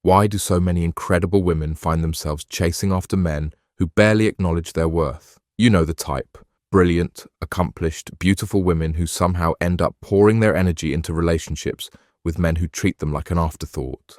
Why do so many incredible women find themselves chasing after men who barely acknowledge their worth? You know the type. Brilliant, accomplished, beautiful women who somehow end up pouring their energy into relationships with men who treat them like an afterthought.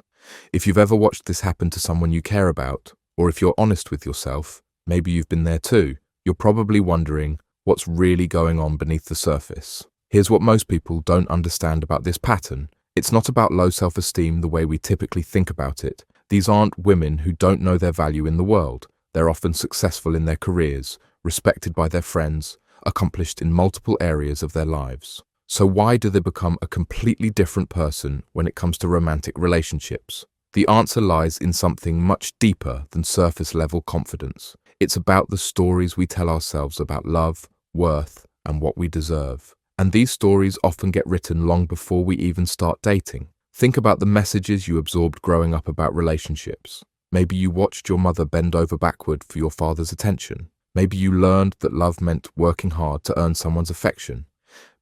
If you've ever watched this happen to someone you care about, or if you're honest with yourself, maybe you've been there too, you're probably wondering what's really going on beneath the surface. Here's what most people don't understand about this pattern. It's not about low self-esteem the way we typically think about it. These aren't women who don't know their value in the world. They're often successful in their careers, respected by their friends, accomplished in multiple areas of their lives. So why do they become a completely different person when it comes to romantic relationships? The answer lies in something much deeper than surface-level confidence. It's about the stories we tell ourselves about love, worth, and what we deserve. And these stories often get written long before we even start dating. Think about the messages you absorbed growing up about relationships. Maybe you watched your mother bend over backward for your father's attention. Maybe you learned that love meant working hard to earn someone's affection.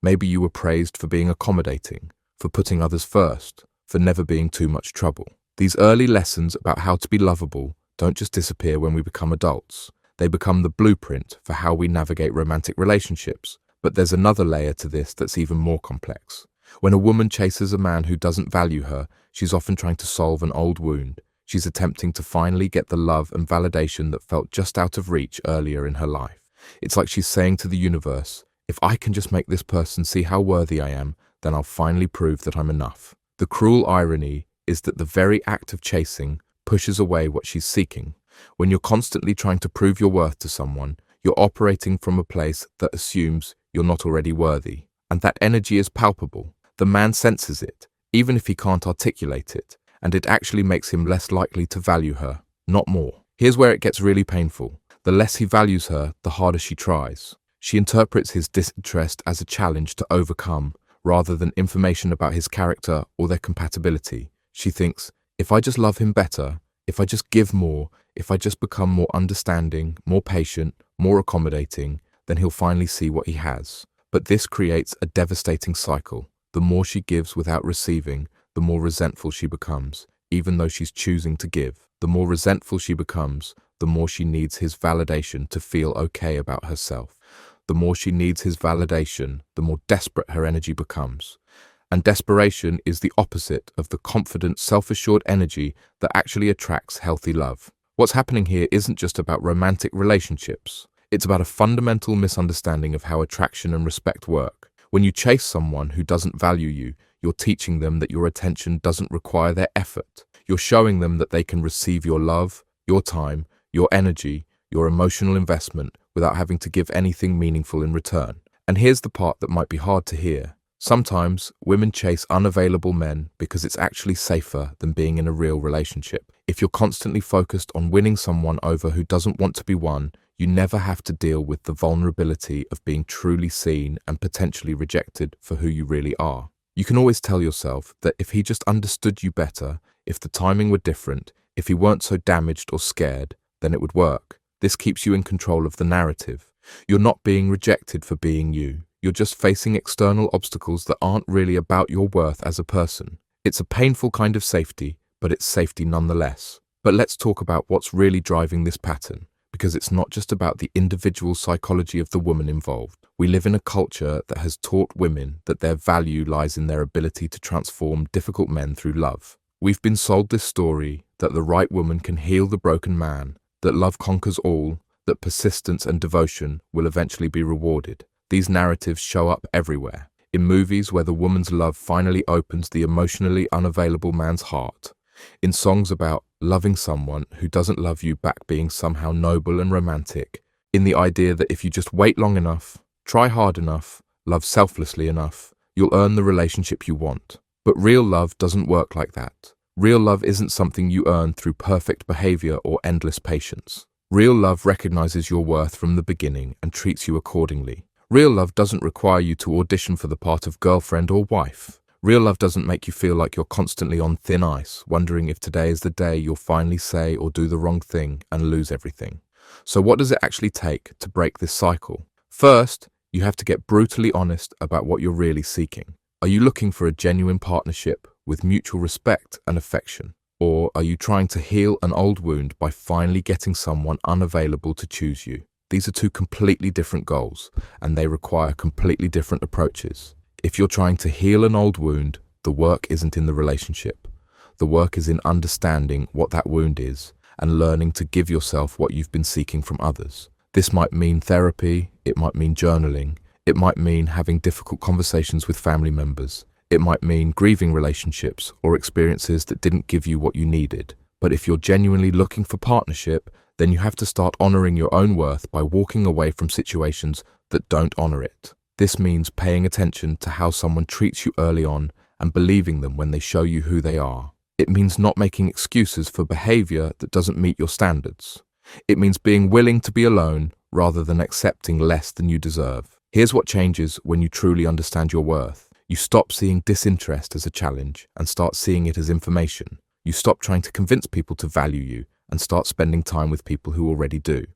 Maybe you were praised for being accommodating, for putting others first, for never being too much trouble. These early lessons about how to be lovable don't just disappear when we become adults. They become the blueprint for how we navigate romantic relationships. But there's another layer to this that's even more complex. When a woman chases a man who doesn't value her, she's often trying to solve an old wound. She's attempting to finally get the love and validation that felt just out of reach earlier in her life. It's like she's saying to the universe, if I can just make this person see how worthy I am, then I'll finally prove that I'm enough. The cruel irony is that the very act of chasing pushes away what she's seeking. When you're constantly trying to prove your worth to someone, you're operating from a place that assumes you're not already worthy. And that energy is palpable. The man senses it, even if he can't articulate it, and it actually makes him less likely to value her, not more. Here's where it gets really painful. The less he values her, the harder she tries. She interprets his disinterest as a challenge to overcome, rather than information about his character or their compatibility. She thinks, if I just love him better, if I just give more, if I just become more understanding, more patient, more accommodating, then he'll finally see what he has. But this creates a devastating cycle. The more she gives without receiving, the more resentful she becomes, even though she's choosing to give. The more resentful she becomes, the more she needs his validation to feel okay about herself. The more she needs his validation, the more desperate her energy becomes. And desperation is the opposite of the confident, self-assured energy that actually attracts healthy love. What's happening here isn't just about romantic relationships. It's about a fundamental misunderstanding of how attraction and respect work. When you chase someone who doesn't value you, you're teaching them that your attention doesn't require their effort. You're showing them that they can receive your love, your time, your energy, your emotional investment without having to give anything meaningful in return. And here's the part that might be hard to hear. Sometimes women chase unavailable men because it's actually safer than being in a real relationship. If you're constantly focused on winning someone over who doesn't want to be won, you never have to deal with the vulnerability of being truly seen and potentially rejected for who you really are. You can always tell yourself that if he just understood you better, if the timing were different, if he weren't so damaged or scared, then it would work. This keeps you in control of the narrative. You're not being rejected for being you. You're just facing external obstacles that aren't really about your worth as a person. It's a painful kind of safety, but it's safety nonetheless. But let's talk about what's really driving this pattern, because it's not just about the individual psychology of the woman involved. We live in a culture that has taught women that their value lies in their ability to transform difficult men through love. We've been sold this story that the right woman can heal the broken man, that love conquers all, that persistence and devotion will eventually be rewarded. These narratives show up everywhere. In movies where the woman's love finally opens the emotionally unavailable man's heart. In songs about loving someone who doesn't love you back being somehow noble and romantic. In the idea that if you just wait long enough, try hard enough, love selflessly enough, you'll earn the relationship you want. But real love doesn't work like that. Real love isn't something you earn through perfect behavior or endless patience. Real love recognizes your worth from the beginning and treats you accordingly. Real love doesn't require you to audition for the part of girlfriend or wife. Real love doesn't make you feel like you're constantly on thin ice, wondering if today is the day you'll finally say or do the wrong thing and lose everything. So what does it actually take to break this cycle? First, you have to get brutally honest about what you're really seeking. Are you looking for a genuine partnership with mutual respect and affection? Or are you trying to heal an old wound by finally getting someone unavailable to choose you? These are two completely different goals, and they require completely different approaches. If you're trying to heal an old wound, the work isn't in the relationship. The work is in understanding what that wound is and learning to give yourself what you've been seeking from others. This might mean therapy, it might mean journaling, it might mean having difficult conversations with family members, it might mean grieving relationships or experiences that didn't give you what you needed. But if you're genuinely looking for partnership, then you have to start honoring your own worth by walking away from situations that don't honor it. This means paying attention to how someone treats you early on and believing them when they show you who they are. It means not making excuses for behavior that doesn't meet your standards. It means being willing to be alone rather than accepting less than you deserve. Here's what changes when you truly understand your worth. You stop seeing disinterest as a challenge and start seeing it as information. You stop trying to convince people to value you and start spending time with people who already do.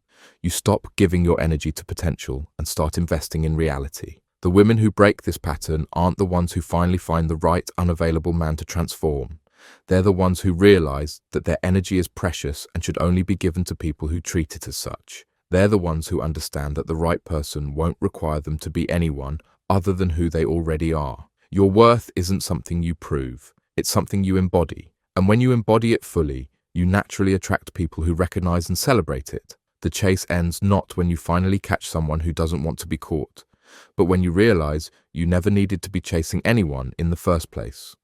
You stop giving your energy to potential and start investing in reality. The women who break this pattern aren't the ones who finally find the right unavailable man to transform. They're the ones who realize that their energy is precious and should only be given to people who treat it as such. They're the ones who understand that the right person won't require them to be anyone other than who they already are. Your worth isn't something you prove, it's something you embody. And when you embody it fully, you naturally attract people who recognize and celebrate it. The chase ends not when you finally catch someone who doesn't want to be caught, but when you realize you never needed to be chasing anyone in the first place.